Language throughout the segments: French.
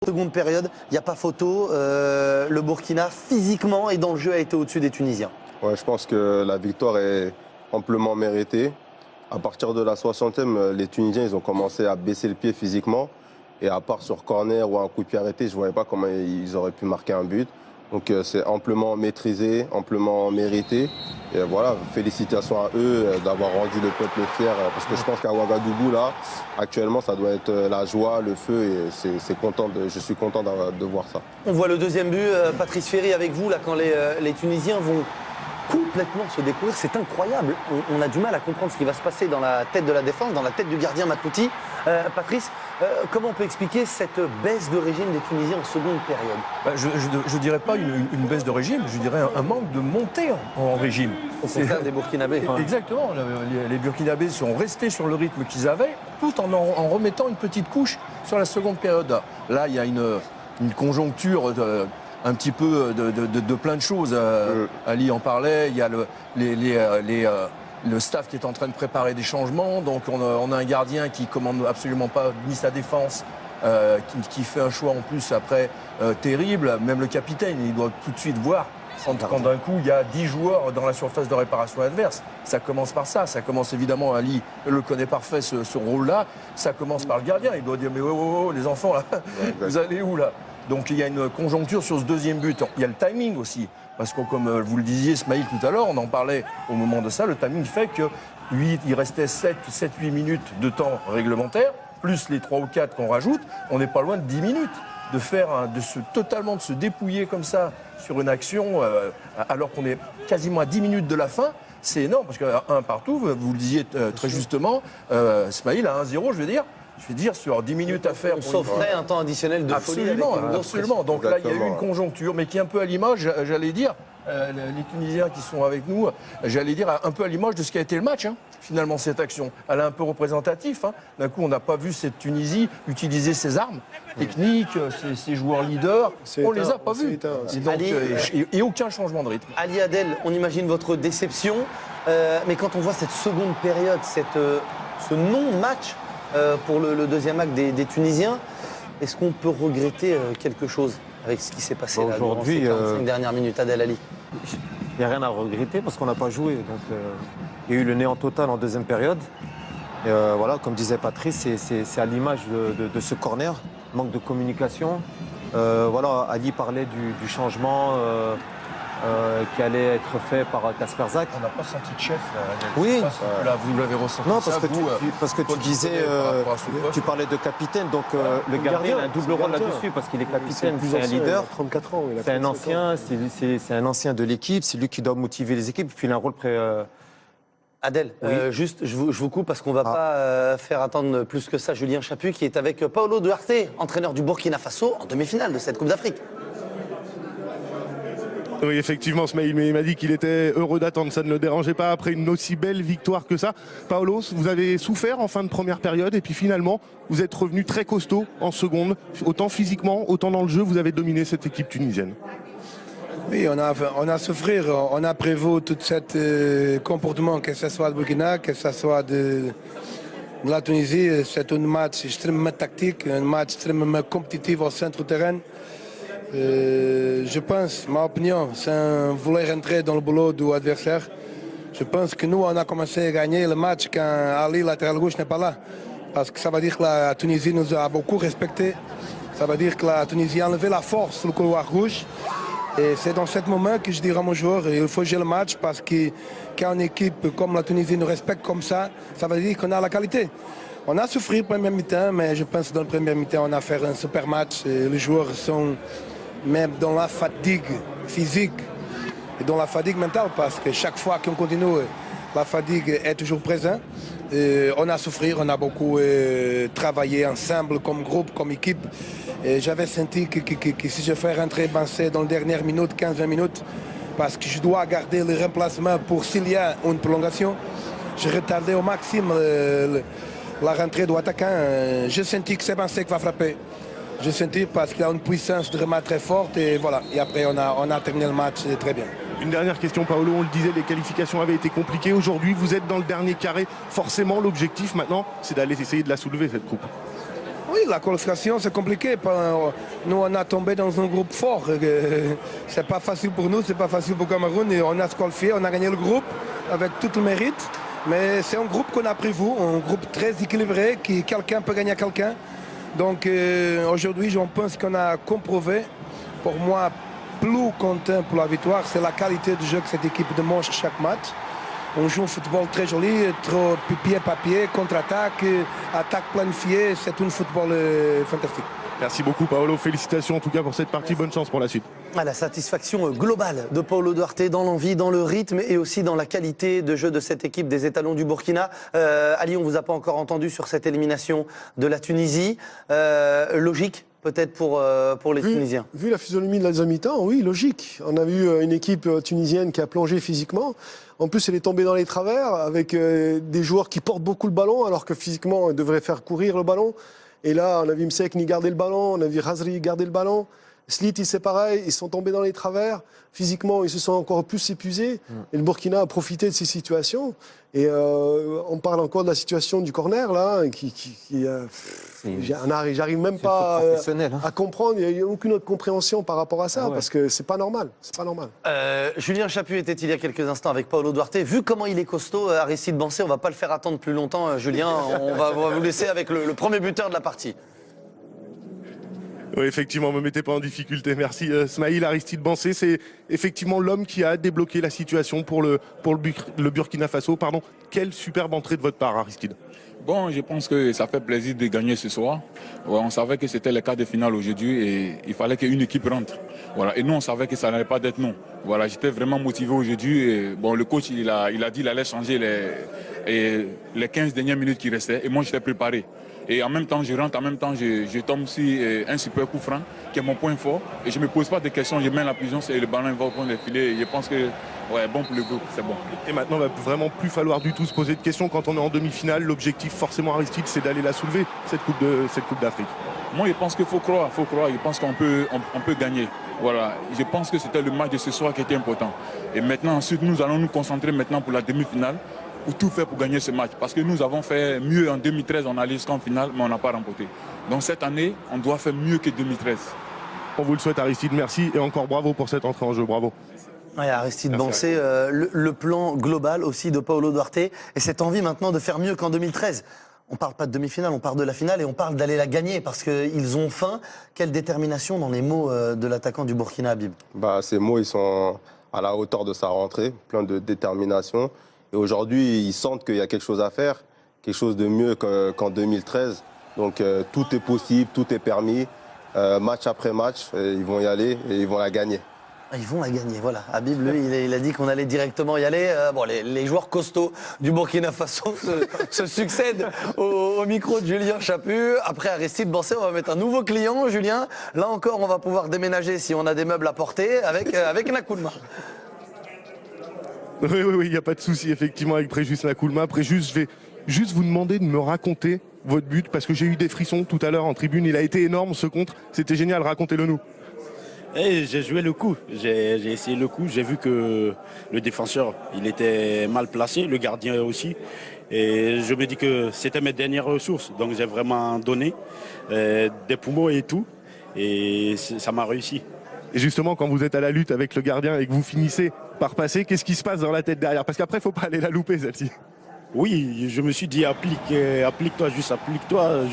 Seconde période, il n'y a pas photo. Le Burkina, physiquement et dans le jeu, a été au-dessus des Tunisiens. Ouais, je pense que la victoire est amplement méritée. À partir de la 60e, les Tunisiens ils ont commencé à baisser le pied physiquement. Et à part sur corner ou un coup de pied arrêté, je ne voyais pas comment ils auraient pu marquer un but. Donc c'est amplement maîtrisé, amplement mérité. Et voilà, félicitations à eux d'avoir rendu le peuple fier. Parce que je pense qu'à Ouagadougou, là, actuellement, ça doit être la joie, le feu. Et je suis content de voir ça. On voit le deuxième but, Patrice Ferry avec vous, là, quand les Tunisiens vont complètement se découvrir. C'est incroyable. On a du mal à comprendre ce qui va se passer dans la tête de la défense, dans la tête du gardien Matouti. Patrice, comment on peut expliquer cette baisse de régime des Tunisiens en seconde période? Je ne dirais pas une baisse de régime, je dirais un manque de montée en régime. Au contraire des Burkinabés. Exactement. Les Burkinabés sont restés sur le rythme qu'ils avaient, tout en remettant une petite couche sur la seconde période. Là, il y a une conjoncture un petit peu de plein de choses. Ali en parlait, il y a le staff qui est en train de préparer des changements. Donc on a un gardien qui commande absolument pas ni sa défense, qui fait un choix en plus après terrible. Même le capitaine, il doit tout de suite voir quand d'un coup il y a 10 joueurs dans la surface de réparation adverse. Ça commence par ça. Ça commence évidemment, Ali le connaît parfait ce rôle-là. Ça commence par le gardien. Il doit dire mais oh, les enfants là, vous allez où là? Donc il y a une conjoncture sur ce deuxième but. Il y a le timing aussi. Parce que comme vous le disiez, Smaïl, tout à l'heure, on en parlait au moment de ça, le timing fait que il restait 7-8 minutes de temps réglementaire, plus les 3 ou 4 qu'on rajoute, on n'est pas loin de 10 minutes. Totalement de se dépouiller comme ça sur une action, alors qu'on est quasiment à 10 minutes de la fin, c'est énorme. Parce qu'à 1 partout, vous le disiez très justement, Smaïl à 1-0, je veux dire, sur 10 minutes à faire. On s'offrait un temps additionnel de folie. Absolument. Donc là, il y a eu une conjoncture, mais qui est un peu à l'image, j'allais dire, les Tunisiens qui sont avec nous, j'allais dire, un peu à l'image de ce qu'a été le match, finalement, cette action. Elle est un peu représentative. D'un coup, on n'a pas vu cette Tunisie utiliser ses armes techniques, ses joueurs leaders. On ne les a pas vus. Et aucun changement de rythme. Ali Adel, on imagine votre déception, mais quand on voit cette seconde période, ce non-match, pour le deuxième acte des Tunisiens, est-ce qu'on peut regretter quelque chose avec ce qui s'est passé là, durant ces 45 dernières minutes, Adel Ali? Il n'y a rien à regretter parce qu'on n'a pas joué. Donc, il y a eu le néant total en deuxième période. Et, voilà, comme disait Patrice, c'est à l'image de ce corner, manque de communication. Voilà, Ali parlait du changement qui allait être fait par Kasper Zak. On n'a pas senti de chef. Oui. Là, vous l'avez ressenti. Non, parce que tu disais, tu parlais de capitaine, donc le gardien a un double rôle là-dessus parce qu'il est capitaine, c'est un leader, 34 ans, c'est un ancien, c'est un ancien de l'équipe, c'est lui qui doit motiver les équipes, puis il a un rôle Adel, juste, je vous coupe parce qu'on ne va pas faire attendre plus que ça Julien Chaput qui est avec Paulo Duarte, entraîneur du Burkina Faso, en demi-finale de cette Coupe d'Afrique. Oui, effectivement, Smaïl, mais il m'a dit qu'il était heureux d'attendre. Ça ne le dérangeait pas après une aussi belle victoire que ça. Paolo, vous avez souffert en fin de première période et puis finalement, vous êtes revenu très costaud en seconde. Autant physiquement, autant dans le jeu, vous avez dominé cette équipe tunisienne. Oui, on a souffert. On a prévu tout ce comportement, que ce soit de Burkina, que ce soit de la Tunisie. C'est un match extrêmement tactique, un match extrêmement compétitif au centre du terrain. Je pense, ma opinion, c'est vouloir rentrer dans le boulot de l'adversaire. Je pense que nous, on a commencé à gagner le match quand Ali, latéral gauche, n'est pas là. Parce que ça veut dire que la Tunisie nous a beaucoup respecté. Ça veut dire que la Tunisie a enlevé la force sur le couloir gauche. Et c'est dans ce moment que je dirais à mon joueur, il faut jouer le match parce que quand une équipe comme la Tunisie nous respecte comme ça veut dire qu'on a la qualité. On a souffert première mi-temps, mais je pense que dans le premier mi-temps, on a fait un super match. Et les joueurs sont même dans la fatigue physique et dans la fatigue mentale, parce que chaque fois qu'on continue, la fatigue est toujours présente. On a souffert, on a beaucoup travaillé ensemble, comme groupe, comme équipe. J'avais senti que si je fais rentrer Bansé dans les dernières minutes, 15-20 minutes, parce que je dois garder le remplacement pour s'il y a une prolongation, je retardais au maximum la rentrée de l'attaquant. J'ai senti que c'est Bansé qui va frapper. J'ai senti parce qu'il a une puissance de remat très forte et voilà. Et après, on a terminé le match très bien. Une dernière question, Paolo. On le disait, les qualifications avaient été compliquées. Aujourd'hui, vous êtes dans le dernier carré. Forcément, l'objectif maintenant, c'est d'aller essayer de la soulever, cette coupe. Oui, la qualification, c'est compliqué. Nous, on a tombé dans un groupe fort. C'est pas facile pour nous, c'est pas facile pour Cameroun. Et on a se qualifié, on a gagné le groupe avec tout le mérite. Mais c'est un groupe qu'on a pris vous, un groupe très équilibré, qui quelqu'un peut gagner quelqu'un. Donc aujourd'hui, je pense qu'on a comprouvé, pour moi, plus content pour la victoire, c'est la qualité du jeu que cette équipe démontre chaque match. On joue un football très joli, trop pied-papier, contre-attaque, attaque planifiée. C'est un football fantastique. Merci beaucoup Paolo, félicitations en tout cas pour cette partie, bonne chance pour la suite. La satisfaction globale de Paulo Duarte dans l'envie, dans le rythme et aussi dans la qualité de jeu de cette équipe des étalons du Burkina. Ali, on ne vous a pas encore entendu sur cette élimination de la Tunisie. Logique peut-être pour les Tunisiens. Vu la physionomie de la deuxième mi-temps, oui, logique. On a vu une équipe tunisienne qui a plongé physiquement. En plus, elle est tombée dans les travers avec des joueurs qui portent beaucoup le ballon alors que physiquement, ils devraient faire courir le ballon. Et là, on a vu Msekni garder le ballon, on a vu Razri garder le ballon. Slit, c'est pareil, ils sont tombés dans les travers. Physiquement, ils se sont encore plus épuisés. Et le Burkina a profité de ces situations. Et on parle encore de la situation du corner, là, j'arrive même pas à comprendre. Il n'y a aucune autre compréhension par rapport à ça, parce que c'est pas normal. C'est pas normal. Julien Chaput était il y a quelques instants avec Paulo Duarte. Vu comment il est costaud, Aristide Bancé, on va pas le faire attendre plus longtemps, Julien. On va vous laisser avec le premier buteur de la partie. Oui, effectivement, ne me mettez pas en difficulté. Merci Smaïl. Aristide Bancé, c'est effectivement l'homme qui a débloqué la situation pour le Burkina Faso. Pardon. Quelle superbe entrée de votre part, Aristide. Bon, je pense que ça fait plaisir de gagner ce soir. Ouais, on savait que c'était le quart de finale aujourd'hui et il fallait qu'une équipe rentre. Voilà. Et nous, on savait que ça n'allait pas d'être non. Voilà, j'étais vraiment motivé aujourd'hui. Et, bon, le coach, il a dit qu'il allait changer les 15 dernières minutes qui restaient. Et moi, j'étais préparé. Et en même temps, je rentre, en même temps, je tombe sur un super coup franc, qui est mon point fort. Et je ne me pose pas de questions, je mets la puissance et le ballon va au point de filet. Et je pense que, ouais, bon pour le groupe, c'est bon. Et maintenant, il va vraiment plus falloir du tout se poser de questions quand on est en demi-finale. L'objectif, forcément, Aristide, c'est d'aller la soulever, cette Coupe d'Afrique. Moi, je pense qu'il faut croire. Je pense qu'on peut gagner. Voilà. Je pense que c'était le match de ce soir qui était important. Et maintenant, ensuite, nous allons nous concentrer maintenant pour la demi-finale, pour tout faire pour gagner ce match. Parce que nous avons fait mieux en 2013, on allait jusqu'en finale, mais on n'a pas remporté. Donc cette année, on doit faire mieux que 2013. On vous le souhaite, Aristide, merci. Et encore bravo pour cette entrée en jeu, bravo. Ouais, Aristide Bancé, le plan global aussi de Paulo Duarte et cette envie maintenant de faire mieux qu'en 2013. On ne parle pas de demi-finale, on parle de la finale et on parle d'aller la gagner parce qu'ils ont faim. Quelle détermination dans les mots de l'attaquant du Burkina, Habib. Ces mots, ils sont à la hauteur de sa rentrée, plein de détermination. Et aujourd'hui, ils sentent qu'il y a quelque chose à faire, quelque chose de mieux qu'en 2013. Donc tout est possible, tout est permis. Match après match, ils vont y aller et ils vont la gagner. Ils vont la gagner, voilà. Habib, lui, il a dit qu'on allait directement y aller. Les joueurs costauds du Burkina Faso se succèdent au micro de Julien Chaput. Après Aristide Bancé, on va mettre un nouveau client, Julien. Là encore, on va pouvoir déménager si on a des meubles à porter avec Nakoulma. Oui, il n'y a pas de souci, effectivement, avec Préjus Nakoulma. Préjus, je vais juste vous demander de me raconter votre but, parce que j'ai eu des frissons tout à l'heure en tribune. Il a été énorme, ce contre. C'était génial, racontez-le nous. J'ai joué le coup, j'ai essayé le coup, j'ai vu que le défenseur, il était mal placé, le gardien aussi. Et je me dis que c'était mes dernières ressources, donc j'ai vraiment donné des poumons et tout, et ça m'a réussi. Et justement, quand vous êtes à la lutte avec le gardien et que vous finissez par passer, qu'est-ce qui se passe dans la tête derrière? Parce qu'après, il ne faut pas aller la louper, celle-ci. Oui, je me suis dit, applique-toi, juste applique-toi.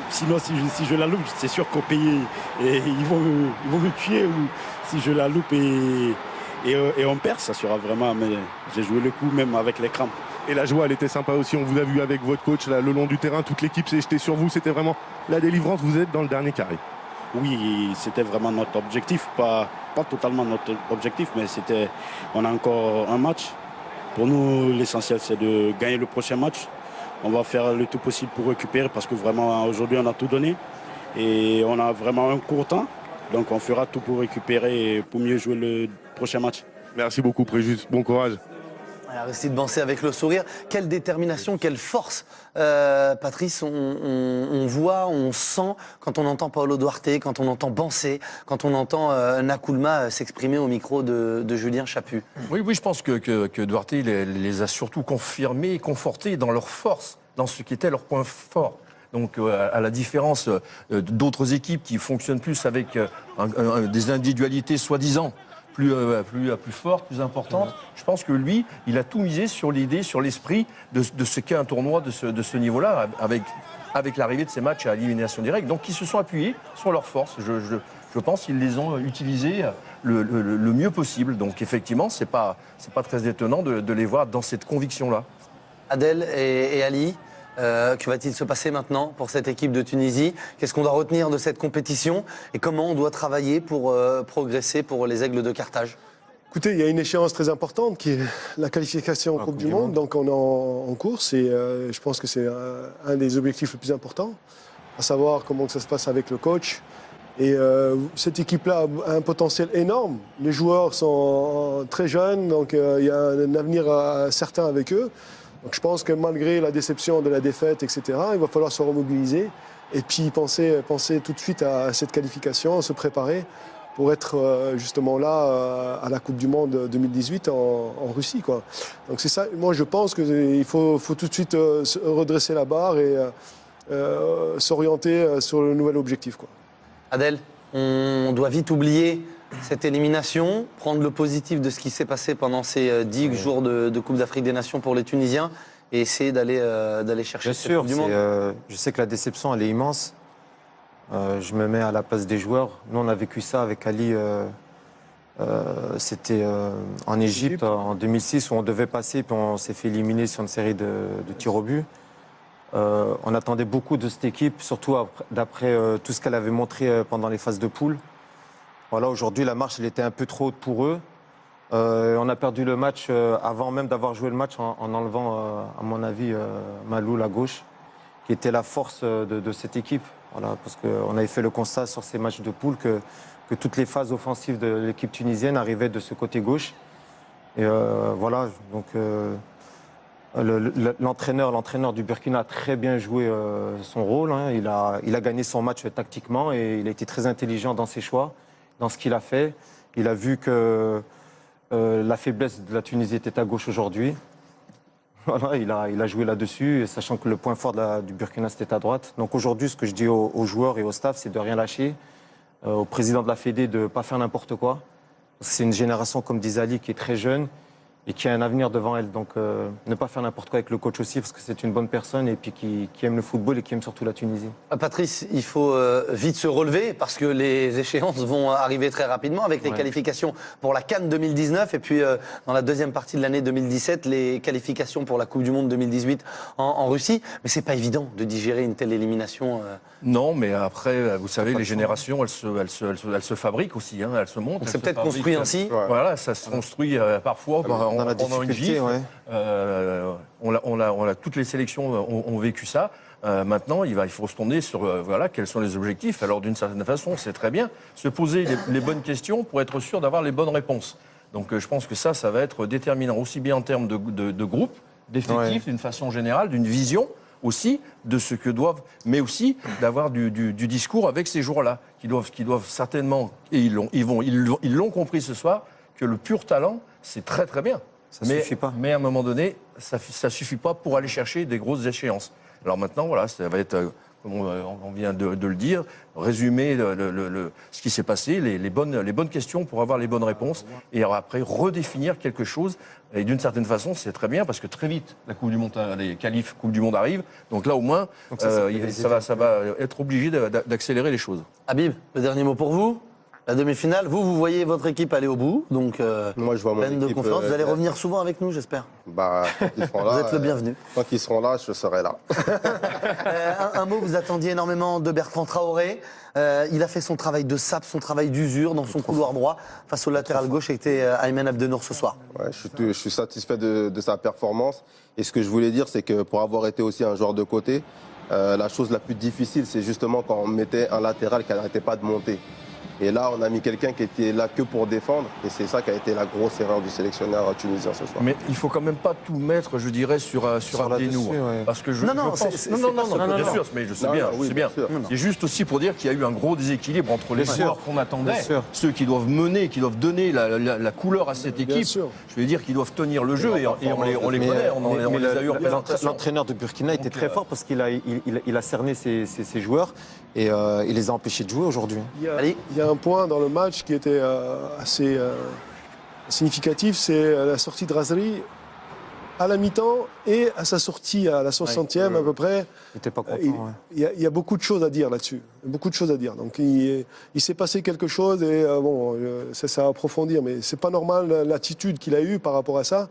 Sinon, si je la loupe, c'est sûr qu'au pays, ils vont me tuer. Ou si je la loupe et on perd, ça sera vraiment... Mais j'ai joué le coup même avec les crampes. Et la joie, elle était sympa aussi. On vous a vu avec votre coach là, le long du terrain. Toute l'équipe s'est jetée sur vous. C'était vraiment la délivrance. Vous êtes dans le dernier carré. Oui, c'était vraiment notre objectif. Pas totalement notre objectif, mais on a encore un match. Pour nous, l'essentiel, c'est de gagner le prochain match. On va faire le tout possible pour récupérer parce que vraiment, aujourd'hui, on a tout donné. Et on a vraiment un court temps. Donc, on fera tout pour récupérer et pour mieux jouer le prochain match. Merci beaucoup, Préjus. Bon courage. Aristide Bancé avec le sourire. Quelle détermination, quelle force, Patrice, on voit, on sent quand on entend Paulo Duarte, quand on entend Bancé, quand on entend Nakoulma s'exprimer au micro de Julien Chaput. Oui, je pense que Duarte les a surtout confirmés et confortés dans leur force, dans ce qui était leur point fort. Donc, à la différence d'autres équipes qui fonctionnent plus avec des individualités soi-disant plus fortes, plus importantes, je pense que lui, il a tout misé sur l'idée, sur l'esprit de ce qu'est un tournoi de ce niveau-là, avec l'arrivée de ces matchs à élimination directe. Donc, ils se sont appuyés sur leurs forces. Je pense qu'ils les ont utilisés le mieux possible. Donc, effectivement, c'est pas très étonnant de les voir dans cette conviction-là. Adel et Ali, que va-t-il se passer maintenant pour cette équipe de Tunisie? Qu'est-ce qu'on doit retenir de cette compétition et comment on doit travailler pour progresser pour les Aigles de Carthage? Écoutez, il y a une échéance très importante qui est la qualification en Coupe du Monde. Donc on est en course et je pense que c'est un des objectifs les plus importants, à savoir comment ça se passe avec le coach. Et cette équipe-là a un potentiel énorme. Les joueurs sont très jeunes, donc il y a un avenir certain avec eux. Donc je pense que malgré la déception de la défaite, etc., il va falloir se remobiliser et puis penser tout de suite à cette qualification, se préparer pour être justement là à la Coupe du Monde 2018 en Russie, quoi. Donc c'est ça, moi je pense qu'il faut tout de suite redresser la barre et s'orienter sur le nouvel objectif, quoi. Adel, on doit vite oublier cette élimination, prendre le positif de ce qui s'est passé pendant ces 10 jours de Coupe d'Afrique des Nations pour les Tunisiens et essayer d'aller chercher cette Coupe du Monde. Je sais que la déception, elle est immense. Je me mets à la place des joueurs. Nous, on a vécu ça avec Ali. C'était en Égypte en 2006 où on devait passer, puis on s'est fait éliminer sur une série de tirs au but. On attendait beaucoup de cette équipe, surtout d'après tout ce qu'elle avait montré pendant les phases de poule. Voilà, aujourd'hui, la marche elle était un peu trop haute pour eux. On a perdu le match avant même d'avoir joué le match en enlevant, à mon avis, Maloul à gauche, qui était la force de cette équipe. Voilà, parce qu'on avait fait le constat sur ces matchs de poule que toutes les phases offensives de l'équipe tunisienne arrivaient de ce côté gauche. Et voilà, donc l'entraîneur du Burkina a très bien joué son rôle. Hein. Il a gagné son match tactiquement et il a été très intelligent dans ses choix, dans ce qu'il a fait. Il a vu que la faiblesse de la Tunisie était à gauche aujourd'hui. Voilà, il a joué là-dessus, sachant que le point fort du Burkina, c'était à droite. Donc aujourd'hui, ce que je dis aux joueurs et au staff, c'est de rien lâcher. Au président de la Fédé de ne pas faire n'importe quoi. C'est une génération, comme disait Ali, qui est très jeune et qui a un avenir devant elle. Donc ne pas faire n'importe quoi avec le coach aussi, parce que c'est une bonne personne et puis qui aime le football et qui aime surtout la Tunisie. Patrice, il faut vite se relever parce que les échéances vont arriver très rapidement avec les qualifications pour la CAN 2019 et puis dans la deuxième partie de l'année 2017, les qualifications pour la Coupe du Monde 2018 en Russie. Mais c'est pas évident de digérer une telle élimination. Non, mais après, vous savez, les générations, elles se fabriquent aussi, hein, elles se montent. C'est peut-être construit ainsi. Voilà, ça se construit parfois pendant une gifle. Toutes les sélections ont vécu ça. Maintenant, il faut se tourner sur quels sont les objectifs. Alors, d'une certaine façon, c'est très bien. Se poser les bonnes questions pour être sûr d'avoir les bonnes réponses. Donc, je pense que ça va être déterminant aussi bien en termes de groupe, d'effectifs, d'une façon générale, d'une vision aussi de ce que doivent, mais aussi d'avoir du discours avec ces joueurs-là, qui doivent certainement, et ils l'ont compris ce soir, que le pur talent, c'est très très bien. Ça suffit pas. Mais à un moment donné, ça suffit pas pour aller chercher des grosses échéances. Alors maintenant, voilà, ça va être, comme on vient de le dire, résumer ce qui s'est passé, les bonnes questions pour avoir les bonnes réponses, et après redéfinir quelque chose. Et d'une certaine façon, c'est très bien, parce que très vite, la Coupe du Monde, les qualifs Coupe du Monde arrivent. Donc là, au moins, ça va être obligé d'accélérer les choses. Habib, le dernier mot pour vous. La demi-finale, vous voyez votre équipe aller au bout, donc moi, je vois pleine de confiance. Vous allez revenir souvent avec nous, j'espère. Bah, ils seront là, vous êtes le bienvenu. Quand ils seront là, je serai là. Un mot, vous attendiez énormément de Bertrand Traoré. Il a fait son travail de sape, son travail d'usure dans son couloir droit face au latéral gauche qui était Aymen Abdenour ce soir. Ouais, je suis satisfait de sa performance. Et ce que je voulais dire, c'est que pour avoir été aussi un joueur de côté, la chose la plus difficile, c'est justement quand on mettait un latéral qui n'arrêtait pas de monter. Et là, on a mis quelqu'un qui était là que pour défendre. Et c'est ça qui a été la grosse erreur du sélectionneur tunisien ce soir. Mais il faut quand même pas tout mettre, je dirais, sur Abdenour. ouais. Parce que je Non, pense... bien sûr, mais je sais bien. C'est juste aussi pour dire qu'il y a eu un gros déséquilibre entre les joueurs qu'on attendait, ceux qui doivent mener, qui doivent donner la couleur à cette équipe. Je vais dire qu'ils doivent tenir le jeu et on les connaît, on les a eu en présentation. L'entraîneur de Burkina était très fort parce qu'il a cerné ses joueurs et il les a empêchés de jouer aujourd'hui. Il y a un point dans le match qui était assez significatif, c'est la sortie de Razri à la mi-temps et à sa sortie à la 60e à peu près. Il n'était pas content. Il y a beaucoup de choses à dire là-dessus. Beaucoup de choses à dire. Donc il s'est passé quelque chose et ça à approfondir. Mais c'est pas normal l'attitude qu'il a eue par rapport à ça.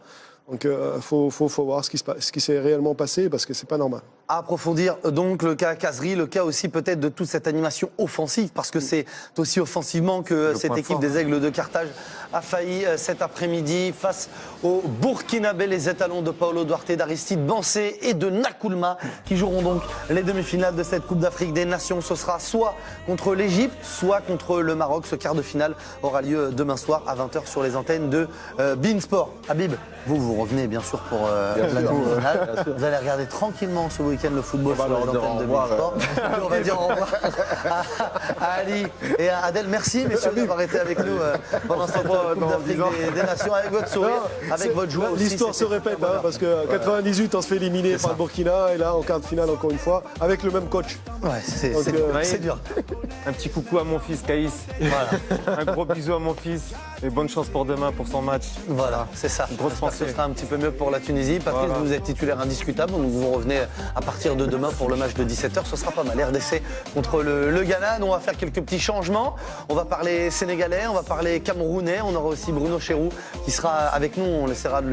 Donc il faut voir ce qui s'est réellement passé parce que c'est pas normal. À approfondir donc le cas Khazri, le cas aussi peut-être de toute cette animation offensive, parce que c'est aussi offensivement que cette équipe des Aigles de Carthage a failli cet après-midi face aux Burkinabés, les étalons de Paulo Duarte, d'Aristide Bansé et de Nakoulma, qui joueront donc les demi-finales de cette Coupe d'Afrique des Nations. Ce sera soit contre l'Égypte, soit contre le Maroc. Ce quart de finale aura lieu demain soir à 20h sur les antennes de beIN Sport. Habib, vous revenez bien sûr pour la demi-finale. Vous allez regarder tranquillement ce week-end le football sur les antennes de beIN Sport. On va dire au revoir à Ali et à Adel. Merci messieurs d'avoir été avec nous pendant cette Coupe d'Afrique des Nations, avec votre sourire, avec votre joie aussi. L'histoire se répète, parce que 98 on se fait éliminer par le Burkina et là en quart de finale encore une fois avec le même coach. Ouais, c'est dur. Un petit coucou à mon fils Caïs. Voilà. Un gros bisou à mon fils et bonne chance pour demain pour son match. Voilà, c'est ça. Grosse pensée. Ce sera un petit peu mieux pour la Tunisie. Patrice, vous êtes titulaire indiscutable, donc vous revenez à partir de demain pour le match de 17h. Ce sera pas mal. RDC contre le Ghana. Nous, on va faire quelques petits changements. On va parler sénégalais, on va parler camerounais. On aura aussi Bruno Chéroux qui sera avec nous. On essaiera de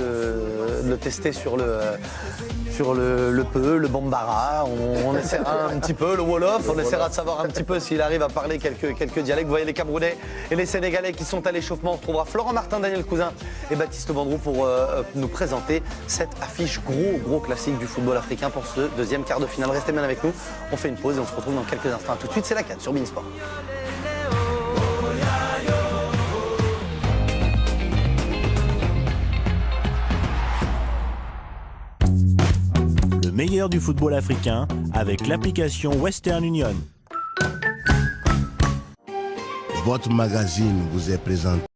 le tester sur le Peu, le Bambara. On essaiera un petit peu le Wolof. On essaiera de savoir un petit peu s'il arrive à parler quelques dialectes. Vous voyez les Camerounais et les Sénégalais qui sont à l'échauffement. On retrouvera Florent Martin, Daniel Cousin et Baptiste Vendroux pour nous présenter cette affiche gros classique du football africain pour ce deuxième quart de finale. Restez bien avec nous. On fait une pause et on se retrouve dans quelques instants. Tout de suite, c'est la 4 sur beIN Sport. Le meilleur du football africain avec l'application Western Union. Votre magazine vous est présenté